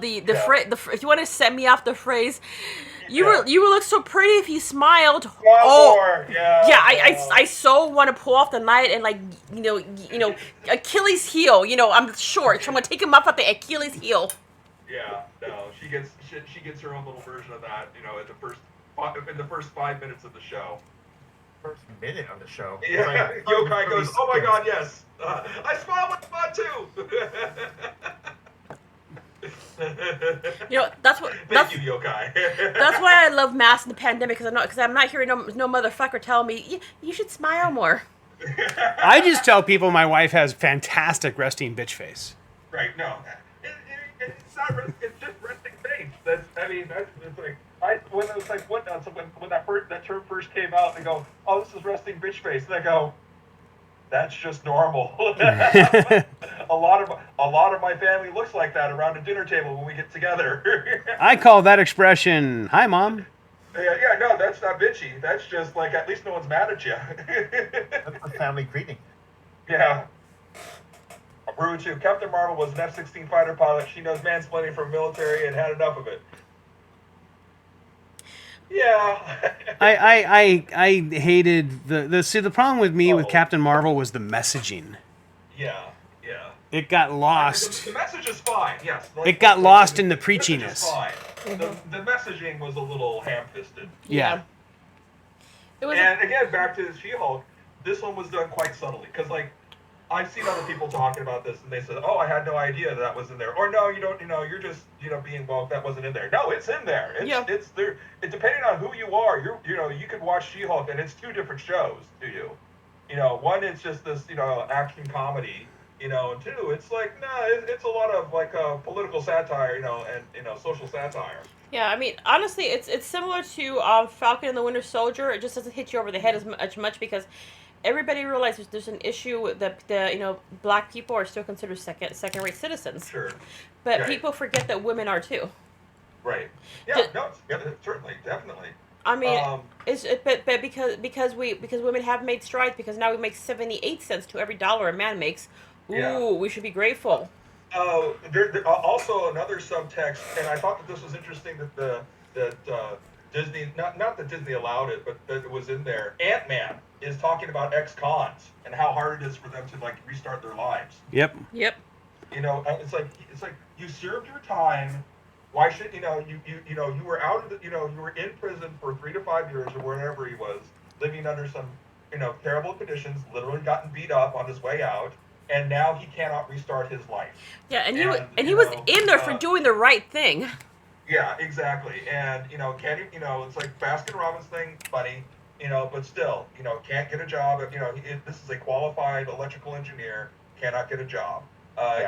if you want to send me off the phrase, you Yeah. would look so pretty if you smiled. One Oh, more. Yeah. yeah, No. I so want to pull off the night and like Achilles heel. I'm short, so I'm gonna take him up at the Achilles heel. Yeah. No. She gets her own little version of that. At the first in the first 5 minutes of the show. First minute on the show. Yeah. Like, Yokai goes, "Oh my seconds. God, yes! I smile with fun too." That's what. Thank you, Yokai. That's why I love masks in the pandemic because I'm not hearing no motherfucker tell me you should smile more. I just tell people my wife has fantastic resting bitch face. Right? No, it's not. It's just resting face. It's like when it was like when that term first came out, they go, "Oh, this is resting bitch face," and I go, "That's just normal." a lot of my family looks like that around a dinner table when we get together. I call that expression, "Hi, Mom." Yeah, no, that's not bitchy. That's just like at least no one's mad at you. That's the family greeting. Yeah. Brew 2. Captain Marvel was an F-16 fighter pilot. She knows mansplaining from military and had enough of it. Yeah. I hated the problem with me with Oh. Captain Marvel was the messaging. Yeah. It got lost. The message is fine, yes. It got lost in the message is preachiness. fine. The messaging was a little ham-fisted. Yeah. It was. And again, back to She-Hulk, this one was done quite subtly. Because, like, I've seen other people talking about this, and they said, "Oh, I had no idea that was in there," or "No, you don't. You're just being woke. That wasn't in there." No, it's in there. It's there. Depending on who you are, you could watch She-Hulk, and it's two different shows to you. One is just this action comedy. And two, it's like it's a lot of like political satire, and social satire. Yeah, I mean, honestly, it's similar to Falcon and the Winter Soldier. It just doesn't hit you over the head as much because everybody realizes there's an issue that black people are still considered second rate citizens. Sure. But Right. people forget that women are too. Right. Yeah. Certainly, definitely. I mean, but because women have made strides because now we make 78 cents to every dollar a man makes. Ooh, Yeah. we should be grateful. There also another subtext, and I thought that this was interesting that Disney, not that Disney allowed it, but that it was in there. Ant-Man is talking about ex-cons and how hard it is for them to like restart their lives. Yep. It's like you served your time. Why should you were out of you were in prison for 3 to 5 years or whatever he was, living under some terrible conditions, literally gotten beat up on his way out. And now he cannot restart his life. Yeah, and he was in there for doing the right thing. Yeah, exactly. And can he? It's like Baskin Robbins thing, funny. But still, can't get a job. This is a qualified electrical engineer, cannot get a job.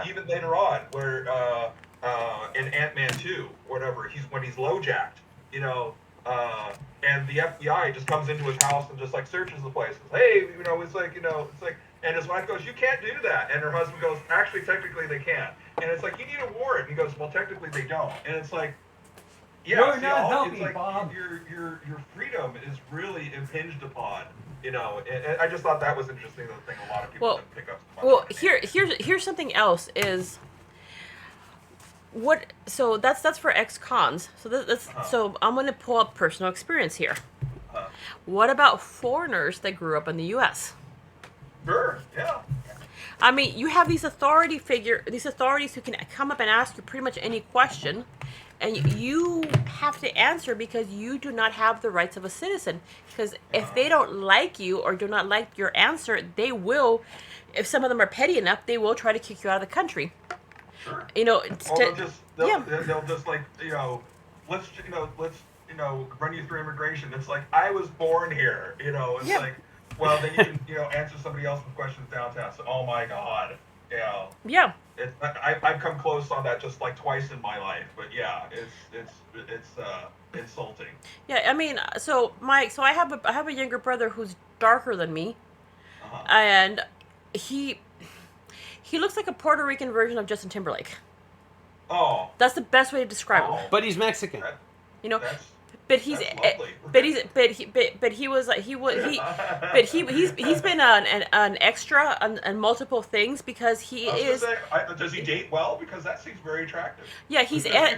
Even later on, where in Ant-Man 2, whatever, when he's low jacked, and the FBI just comes into his house and just like searches the place. Hey, it's like. And his wife goes, "You can't do that." And her husband goes, "Actually, technically they can." And it's like, "You need a warrant." And he goes, "Well, technically they don't." And it's like, yeah, You're not helping, like Bob. Your freedom is really impinged upon. And I just thought that was interesting. The thing a lot of people didn't pick up. Well, here's something else is. So that's for ex-cons. So that's so I'm going to pull up personal experience here. What about foreigners that grew up in the U.S.? Sure. Yeah. I mean, you have these authorities who can come up and ask you pretty much any question, and you have to answer because you do not have the rights of a citizen. Because if they don't like you or do not like your answer, they will. If some of them are petty enough, they will try to kick you out of the country. Sure. They'll just like let's run you through immigration. It's like I was born here. It's like. Well, then you can, answer somebody else's questions downtown. So, oh my God, Yeah. I've come close on that just like twice in my life, but yeah, it's insulting. Yeah, I mean, so I have a younger brother who's darker than me, and he looks like a Puerto Rican version of Justin Timberlake. Oh. That's the best way to describe him. But he's Mexican. You know, But he's, That's lovely. but he was like but he's been an extra on multiple things because he I was gonna is. say, does he date well? Because that seems very attractive. Yeah,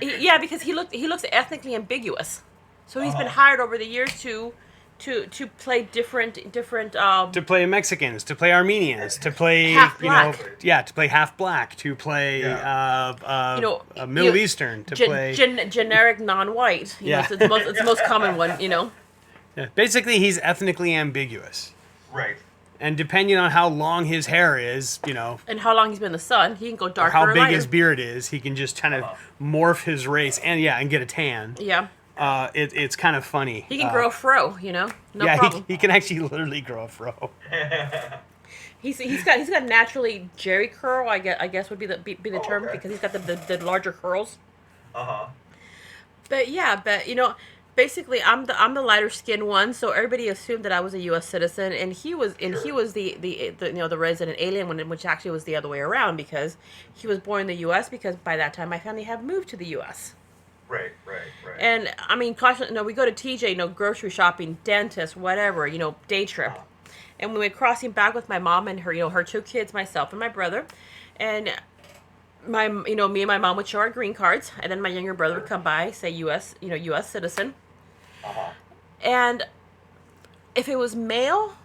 yeah, because he looks ethnically ambiguous. So he's been Uh-huh. hired over the years to play different To play Mexicans, to play Armenians, to play Half you know, black. yeah, to play half black, to play You know, Middle you- Eastern, to play. generic non-white. You know, Yeah. it's the most common one. You know. Yeah. Basically, he's ethnically ambiguous, Right. and depending on how long his hair is, you know, And how long he's been in the sun, he can go or darker how or big lighter. his beard is, he can just kind of morph his race and get a tan. Yeah, It's kind of funny. he can grow a fro. You know, no yeah, problem. he can actually literally grow a fro. He's got naturally Jerry curl. I guess would be the term okay. because he's got the larger curls. Uh-huh. But yeah, you know, basically I'm the lighter skinned one, so everybody assumed that I was a U.S. citizen, and he was the you know, the resident alien one, which actually was the other way around because he was born in the U.S. because by that time my family had moved to the U.S. Right. And I mean, constantly, you know, we go to TJ, you know, grocery shopping, dentist, whatever, you know, day trip. And we went crossing back with my mom and her, you know, her two kids, myself and my brother. And me and my mom would show our green cards, and then my younger brother would come by, say U.S., you know, U.S. citizen. Uh-huh. And if it was male,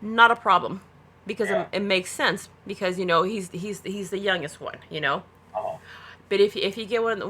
not a problem, because Yeah. it makes sense because, you know, he's the youngest one, you know. Uh-huh. But if you get one of the